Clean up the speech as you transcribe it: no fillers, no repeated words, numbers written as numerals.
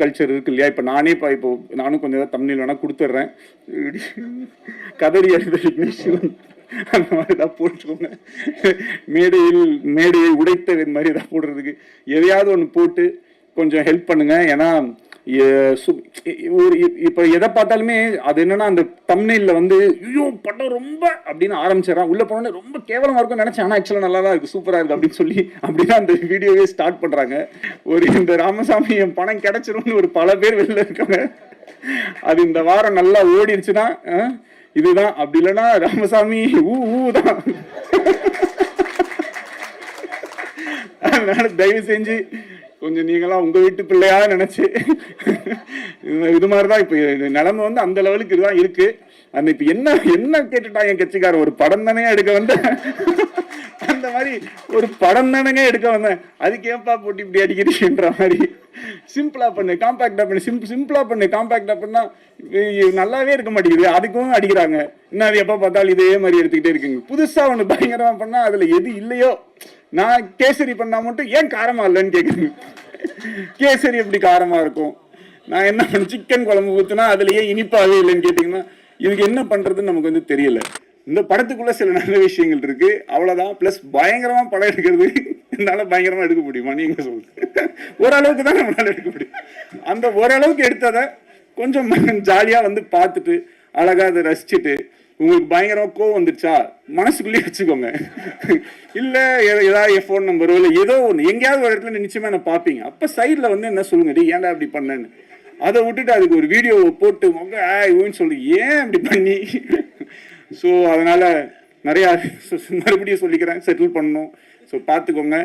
Culture இருக்கு இல்லையா? இப்போ நானும் கொஞ்சம் ஏதாவது தம்ப்நெயில் வேணா கொடுத்துட்றேன். கதறி அழுத விக்னேஷ் அந்த மாதிரி தான் போட்டுக்கோங்க. மேடையை உடைத்த மாதிரி தான் போடுறதுக்கு எதையாவது ஒன்று போட்டு கொஞ்சம் ஹெல்ப் பண்ணுங்க. ஏன்னா இப்போ எதை பார்த்தாலுமே அது என்னன்னா அந்த தம்ப்நெயில்ல வந்து ஐயோ படம் ரொம்ப அப்படின்னு ஆரம்பிச்சிடறான், உள்ள போனோடனே ரொம்ப கேவலமா இருக்கும்னு நினைச்சேன், ஆனால் ஆக்சுவலாக நல்லா தான் இருக்கு, சூப்பராக இருக்கு அப்படின்னு சொல்லி அப்படிதான் அந்த வீடியோவே ஸ்டார்ட் பண்றாங்க. இந்த ராமசாமி என் பணம் கிடைச்சிரும்னு ஒரு பல பேர் வெளில இருக்காங்க. அது இந்த வாரம் நல்லா ஓடிடுச்சுன்னா இதுதான், அப்படி இல்லைன்னா ராமசாமி தான். அதனால தயவு செஞ்சு கொஞ்சம் நீங்களாம் உங்க வீட்டு பிள்ளையா நினைச்சு இது மாதிரிதான் இப்ப நிலைமை வந்து அந்த லெவலுக்கு இதுதான் இருக்கு. அந்த இப்ப என்ன கேட்டுட்டாங்க என் கட்சிக்காரர், ஒரு படம் தானே எடுக்க வந்தேன், அந்த மாதிரி ஒரு படம் தானே எடுக்க வந்தேன், அதுக்கு ஏன்பா போட்டு இப்படி அடிக்கிறீங்கன்ற மாதிரி. சிம்பிளா பண்ணு, காம்பாக்டா பண்ணு, சிம்பிளா பண்ணு, காம்பாக்டா பண்ணா நல்லாவே இருக்க மாட்டேங்குது, அதுக்கும் அடிக்கிறாங்க. இன்னும் அது எப்ப பார்த்தாலும் இதே மாதிரி எடுத்துக்கிட்டே இருக்குங்க. புதுசா ஒண்ணு பயங்கரமா பண்ணா அதுல எது இல்லையோ, நான் கேசரி பண்ணா மட்டும் ஏன் காரமா இல்லைன்னு கேக்குறேன். கேசரி எப்படி காரமா இருக்கும்? நான் என்ன பண்ண சிக்கன் குழம்பு ஊத்துனா அதுல ஏன் இனிப்பாவே இல்லைன்னு கேட்டீங்கன்னா இதுக்கு என்ன பண்றதுன்னு நமக்கு வந்து தெரியல. இந்த படத்துக்குள்ள சில நல்ல விஷயங்கள் இருக்கு, அவ்வளவுதான். பிளஸ் பயங்கரமா படம் எடுக்கிறது என்னால பயங்கரமா எடுக்க முடியுமா நீங்க சொல்லுங்க? ஓரளவுக்கு தான் நம்மளால எடுக்க முடியும். அந்த ஓரளவுக்கு எடுத்ததை கொஞ்சம் ஜாலியா வந்து பார்த்துட்டு அழகா அதை ரசிச்சுட்டு, உங்களுக்கு பயங்கரமா கோவம் வந்துருச்சா மனசுக்குள்ளேயே வச்சுக்கோங்க. இல்ல ஏதாவது என் ஃபோன் நம்பரோ இல்லை ஏதோ ஒன்று எங்கேயாவது ஒரு இடத்துல நிச்சயமா என்ன பார்ப்பீங்க, அப்ப சைட்ல வந்து என்ன சொல்லுங்க, ஏன்டா அப்படி பண்ணேன்னு. அதை விட்டுட்டு அதுக்கு ஒரு வீடியோவை போட்டு மொன்னு சொல்லி ஏன் அப்படி பண்ணி. ஸோ அதனால நிறைய மறுபடியும் சொல்லிக்கிறேன், செட்டில் பண்ணணும். ஸோ பார்த்துக்கோங்க.